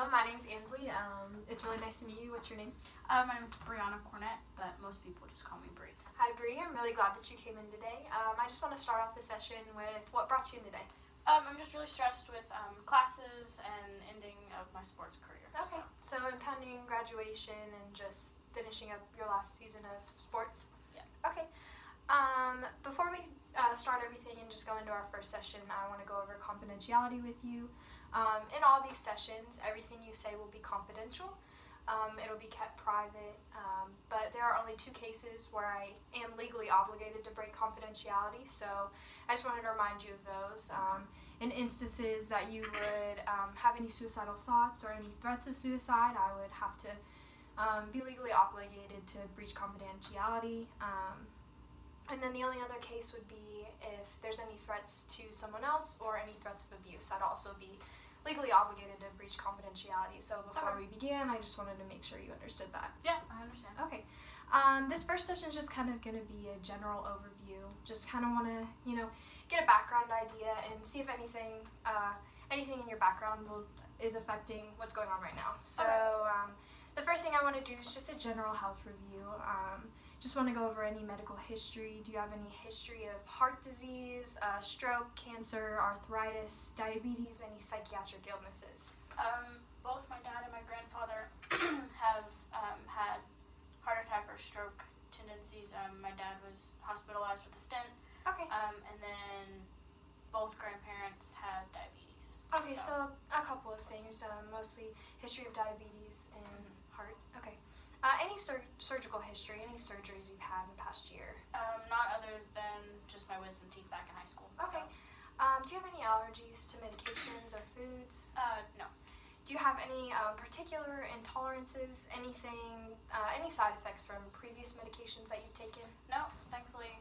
Hello, my name's Ansley. It's really nice to meet you. What's your name? My name is Brianna Cornett, but most people just call me Bree. Hi, Bree. I'm really glad that you came in today. I just want to start off the session with what brought you in today. I'm just really stressed with classes and ending of my sports career. Okay, so impending graduation and just finishing up your last season of sports? Yeah. Okay. Before we start everything and just go into our first session, I want to go over confidentiality with you. In all these sessions, everything you say will be confidential. It'll be kept private, but there are only 2 cases where I am legally obligated to break confidentiality, so I just wanted to remind you of those. In instances that you would have any suicidal thoughts or any threats of suicide, I would have to be legally obligated to breach confidentiality. And then the only other case would be if there's any threats to someone else or any threats of abuse. I'd also be legally obligated to breach confidentiality. So before we began, I just wanted to make sure you understood that. Yeah, I understand. Okay. This first session is just kind of going to be a general overview. Just kind of want to, get a background idea and see if anything in your background is affecting what's going on right now. So the first thing I want to do is just a general health review. Just want to go over any medical history. Do you have any history of heart disease, stroke, cancer, arthritis, diabetes, any psychiatric illnesses? Both my dad and my grandfather have had heart attack or stroke tendencies. My dad was hospitalized with a stent. Okay. And then both grandparents had diabetes. Okay, so a couple of things, mostly history of diabetes and heart. Okay. Any surgical history, any surgeries you've had in the past year? Not other than just my wisdom teeth back in high school. Okay. So. Do you have any allergies to medications or foods? No. Do you have any particular intolerances, anything, any side effects from previous medications that you've taken? No, thankfully,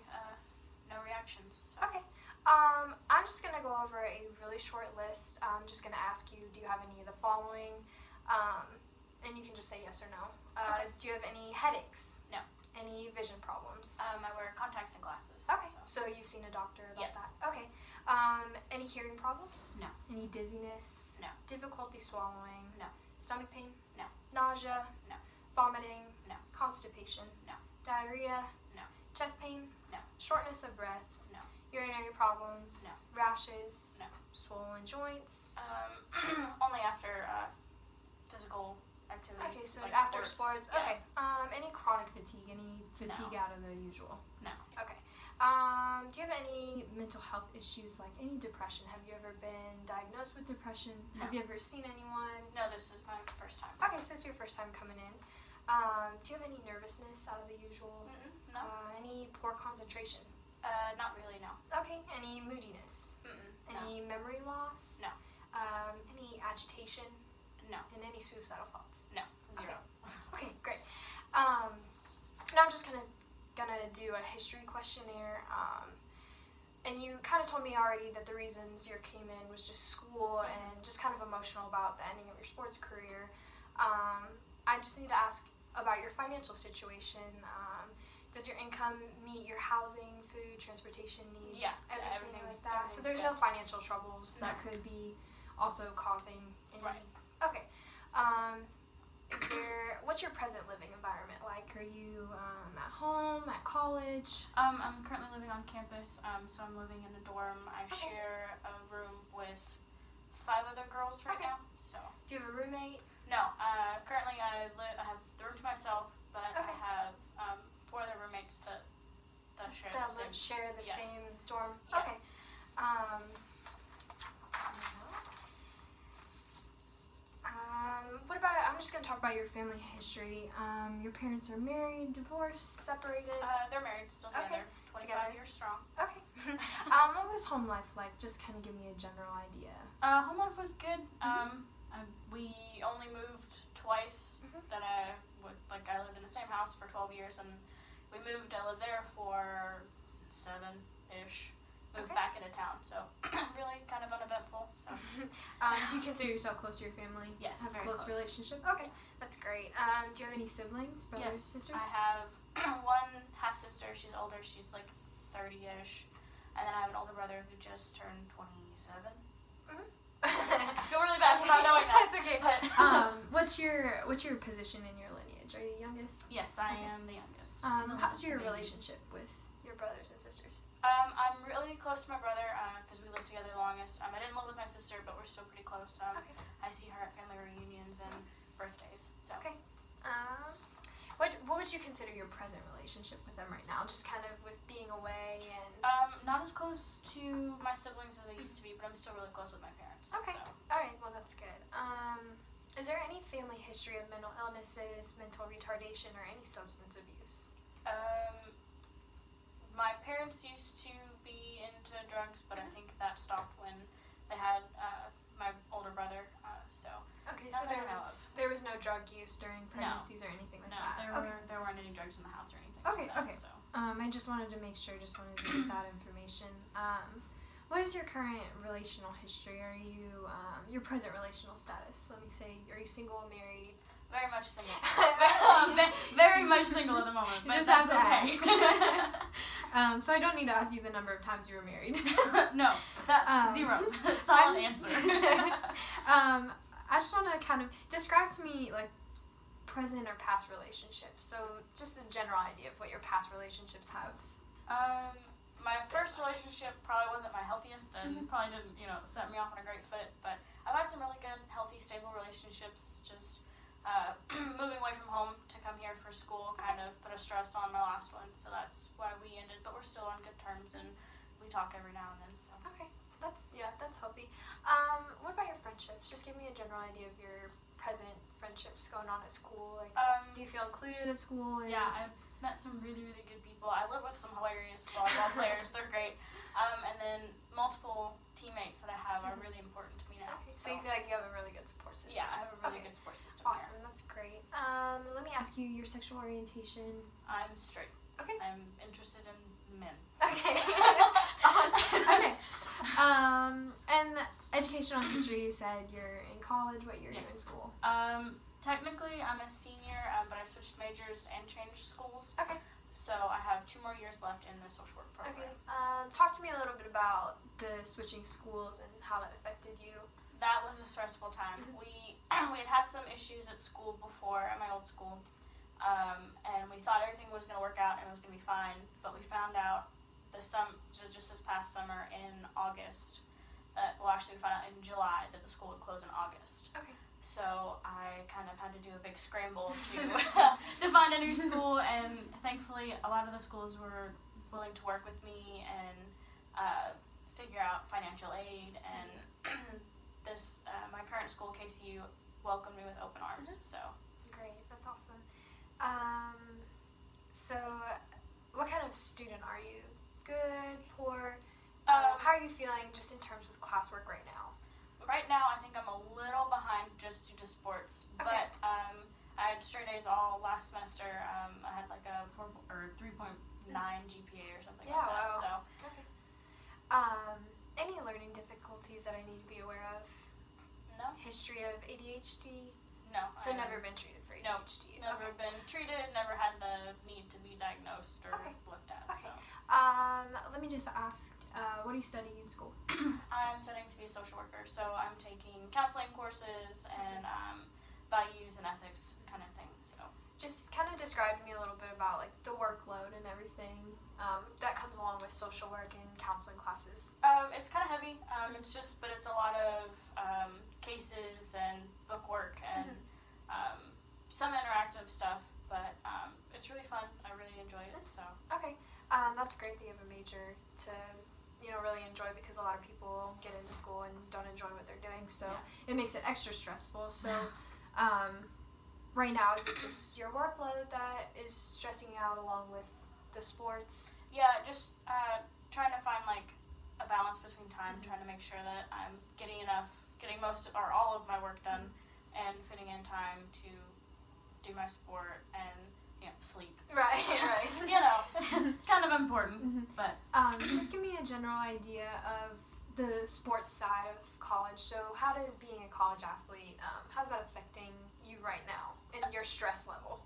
no reactions. So. Okay. I'm just going to go over a really short list. I'm just going to ask you, do you have any of the following? And you can just say yes or no. Okay. Do you have any headaches? No. Any vision problems? I wear contacts and glasses. Okay, So. so you've seen a doctor about Yeah. that? Okay. Any hearing problems? No. Any dizziness? No. Difficulty swallowing? No. Stomach pain? No. Nausea? No. Vomiting? No. Constipation? No. Diarrhea? No. Chest pain? No. Shortness of breath? No. Urinary problems? No. Rashes? No. Swollen joints? Only after physical activities. Okay, so like after sports. Yeah. Okay. Any chronic fatigue? Any fatigue No. out of the usual? No. Okay. Do you have any mental health issues, like any depression? Have you ever been diagnosed with depression? No. Have you ever seen anyone? No, this is my first time. Okay, so it's your first time coming in. Do you have any nervousness out of the usual? No. Any poor concentration? Not really, no. Okay. Any moodiness? No. Any memory loss? No. Any agitation? No. And any suicidal thoughts? No. Zero. Okay, great. Now I'm just gonna do a history questionnaire. And you kind of told me already that the reasons you came in was just school and just kind of emotional about the ending of your sports career. I just need to ask about your financial situation. Does your income meet your housing, food, transportation needs? Yeah, everything like that. So there's good. no financial troubles that could be also causing any. Right. Okay. What's your present living environment like? Are you at home, at college? I'm currently living on campus, so I'm living in a dorm. I Okay. share a room with 5 other girls right Okay. now. So. Do you have a roommate? No, currently I have the room to myself, but Okay. I have 4 other roommates that share That the would same. share the Yeah. same dorm? Yeah. Okay. What about, I'm just going to talk about your family history. Your parents are married, divorced, separated? They're married, still Okay. together, 25 Together. years strong. Okay. What was home life like? Just kind of give me a general idea. Home life was good. We only moved twice. That I lived in the same house for 12 years, and we moved. I lived there for 7-ish. Moved Okay. back into town, so really kind of uneventful. So. Do you consider yourself close to your family? Yes, Have a very close close. relationship? Okay, that's great. Do you have any siblings, brothers, Yes, sisters? I have one half sister. She's older. She's like 30-ish, and then I have an older brother who just turned 27. I feel really bad for not knowing that. It's okay. What's your position in your lineage? Are you youngest? Yes, I am the youngest. How's your relationship with your brothers and sisters? I'm really close to my brother because we lived together the longest. I didn't live with my sister, but we're still pretty close. Okay. I see her at family reunions and birthdays. So. Okay. What would you consider your present relationship with them right now? Just kind of with being away and. Not as close to my siblings as I used to be, but I'm still really close with my parents. Okay. So. All right. Well, that's good. Is there any family history of mental illnesses, mental retardation, or any substance abuse? My parents used to be into drugs, but I think that stopped when they had my older brother. Okay, so there was no drug use during pregnancies or anything like that? No, there weren't any drugs in the house or anything Okay, like that. okay. So. I just wanted to make sure, just wanted to get that information. What is your current relational history? Are you, your present relational status? Let me say, are you single, married? Very much single. Very much single at the moment, but just that's have to okay. So I don't need to ask you the number of times you were married. No, zero. Solid answer. I just want to kind of describe to me like present or past relationships. So just a general idea of what your past relationships have. My first relationship probably wasn't my healthiest and probably didn't, set me off on a great foot. But I've had some really good, healthy, stable relationships. Just moving away from home to come here for school kind of put a stress on my last one. So that's why we ended. But we're still on good terms and we talk every now and then. So. Okay. That's healthy. What about your friendships? Just give me a general idea of your present friendships going on at school. Like, do you feel included at school? Yeah, I've met some really, really good people. I live with some hilarious volleyball players. They're great. And then multiple teammates that I have are really important to me now. Okay, so you feel like you have a really good support system. Yeah, I have a really good support system. Awesome, here. that's great. Let me ask you your sexual orientation. I'm straight. Okay. I'm interested in men. Okay. Okay. And educational history, you said you're in college. What year are you in school? Technically, I'm a senior, but I switched majors and changed schools. Okay. So I have 2 more years left in the social work program. Okay. Talk to me a little bit about the switching schools and how that affected you. That was a stressful time. We had some issues at school before, at my old school, and we thought everything was going to work out and it was going to be fine, but we found out just this past summer in August, actually we found out in July that the school would close in August. Okay. So I kind of had to do a big scramble to find a new school, and thankfully a lot of the schools were willing to work with me and figure out financial aid, and my current school, KCU, welcomed me with open arms. So great, that's awesome. So what kind of student are you? Good, poor? How are you feeling just in terms of classwork right now? Right now, I think I'm a little behind just due to sports, but I had straight A's all last semester. I had like a 3.9 GPA or something like that. Wow. So. Okay. Any learning difficulties that I need to be aware of? No. History of ADHD? No. So never been treated for ADHD? No, never been treated, never had the need to be diagnosed or looked at. Okay. So. Let me just ask, what are you studying in school? I'm studying to be a social worker, so I'm taking counseling courses and values and ethics kind of thing. So. Just kind of describe to me a little bit about like the workload and everything that comes along with social work and counseling classes. It's kind of heavy. But it's a lot of cases and book work and some interactive stuff. But it's really fun. I really enjoy it. So. Okay. That's great that you have a major to really enjoy, because a lot of people get into school and don't enjoy what they're doing, so it makes it extra stressful. So right now, is it just your workload that is stressing you out along with the sports? Yeah, just trying to find like a balance between time, trying to make sure that I'm getting most or all of my work done and fitting in time to do my sport and sleep. Right. Kind of important. But just give me a general idea of the sports side of college. So how does being a college athlete, how's that affecting you right now and your stress level?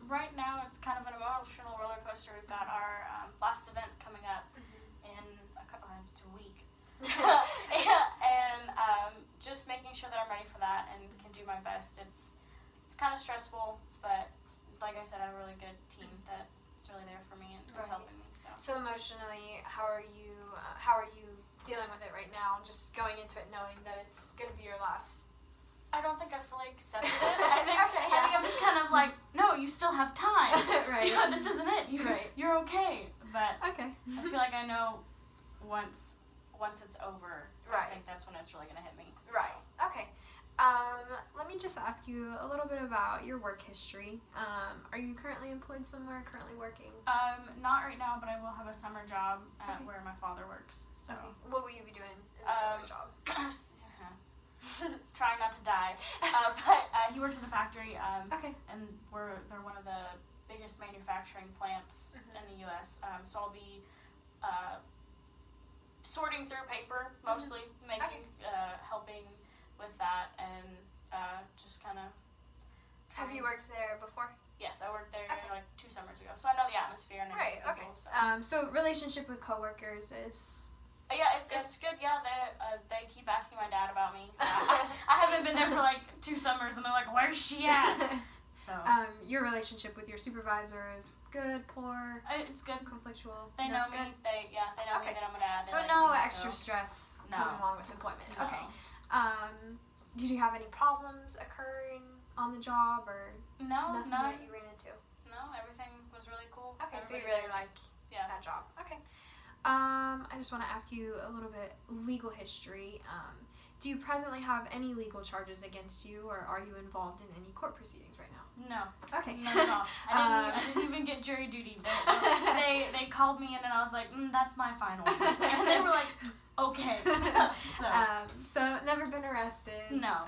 Right now it's kind of an emotional roller coaster. We've got our last event coming up in a week. And just making sure that I'm ready for that and continue of stressful, but like I said, I have a really good team that's really there for me and is helping me. So emotionally, how are you dealing with it right now? Just going into it knowing that it's gonna be your last. I don't think I fully accepted it. I think I'm just kind of like, no, you still have time. Right. This isn't it. You're okay. But okay. I feel like I know once it's over, I think that's when it's really gonna hit me. Right. Okay. Let me just ask you a little bit about your work history. Are you currently employed somewhere? Currently working? Not right now, but I will have a summer job at where my father works. So. Okay. What will you be doing in the summer job? Trying not to die. But he works in a factory. Okay. And they're one of the biggest manufacturing plants in the U.S. So I'll be sorting through paper mostly, helping with that, and just kind of. Have you worked there before? Yes, I worked there like 2 summers ago, so I know the atmosphere and everything. Right. Okay. So relationship with coworkers is. Yeah, it's good. Yeah, they keep asking my dad about me. I haven't been there for like 2 summers, and they're like, "Where's she at?" So. Your relationship with your supervisor is good, poor. It's good. Conflictual. They know me. They know me that I'm a dad. So no extra stress coming along with employment. No. Okay. Did you have any problems occurring on the job or nothing that you ran into? No, everything was really cool. Okay, so you really like that job. Okay. I just want to ask you a little bit legal history. Do you presently have any legal charges against you, or are you involved in any court proceedings right now? No. Okay. Not at all. I didn't even get jury duty. They called me in, and I was like, that's my final. And they were like, okay. So never been arrested. No.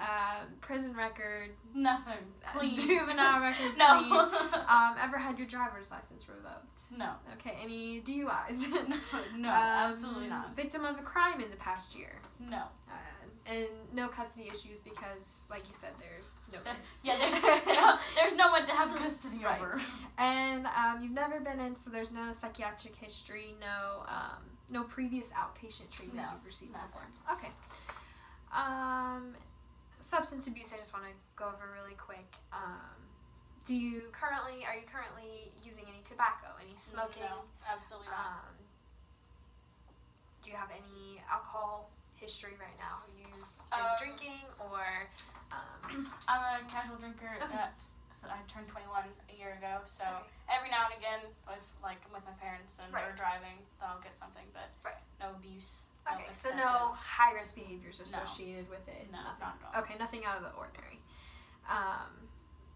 Prison record. Nothing. Clean. Juvenile record. No. Clean. Ever had your driver's license revoked? No. Okay. Any DUIs? No. Absolutely not. Victim of a crime in the past year? No. And no custody issues because, like you said, there's no kids. Yeah, there's no one to have custody over. And you've never been in, so there's no psychiatric history, no previous outpatient treatment you've received before. Okay. Substance abuse, I just want to go over really quick. Are you currently using any tobacco, any smoking? No, absolutely not. Do you have any alcohol history right now? Are you been drinking or? I'm a casual drinker. So I turned 21 a year ago, so every now and again, with my parents and we're driving, I'll get something, but no abuse. Okay, so no high-risk behaviors associated with it. No, nothing. Not at all. Okay, nothing out of the ordinary.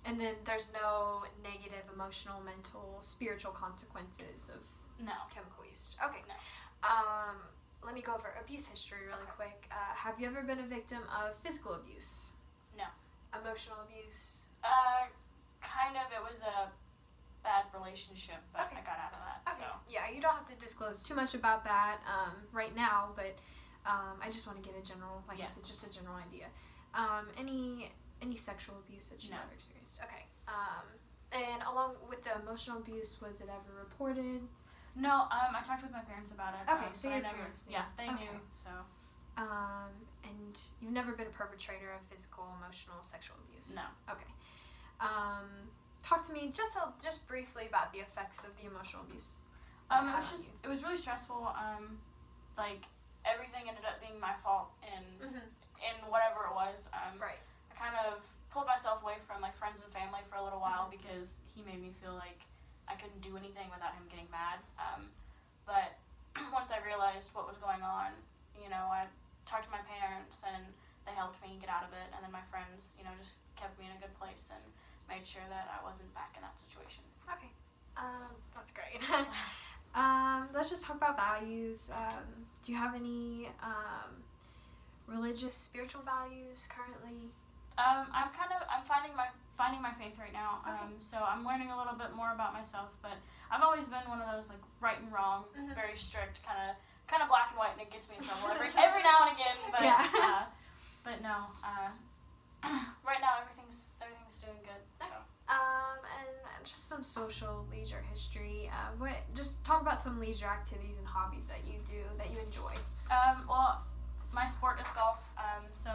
And then there's no negative emotional, mental, spiritual consequences of chemical usage. Okay. No. Let me go over abuse history really quick. Have you ever been a victim of physical abuse? No. Emotional abuse? Kind of. It was a bad relationship, but I got out of that. Okay. So. Yeah, you don't have to disclose too much about that right now, but I just want to get a general, I said, just a general idea. Any sexual abuse that you've ever experienced? Okay. And along with the emotional abuse, was it ever reported? No, I talked with my parents about it. Okay, so your parents knew. Yeah, they knew, so. And you've never been a perpetrator of physical, emotional, sexual abuse? No. Okay. Talk to me just briefly about the effects of the emotional abuse. It was really stressful. Everything ended up being my fault in whatever it was. I kind of pulled myself away from friends and family for a little while because he made me feel like I couldn't do anything without him getting mad. But once I realized what was going on, I talked to my parents and they helped me get out of it. And then my friends, just kept me in a good place and made sure that I wasn't back in that situation. Okay. That's great. Let's just talk about values. Do you have any religious, spiritual values currently? I'm finding my faith right now. So I'm learning a little bit more about myself, but I've always been one of those right and wrong, very strict, kind of black and white, and it gets me in trouble every now and again. But but no, right now everything's doing good. So. And just some social leisure history. Just talk about some leisure activities and hobbies that you do that you enjoy. Well, my sport is golf. So.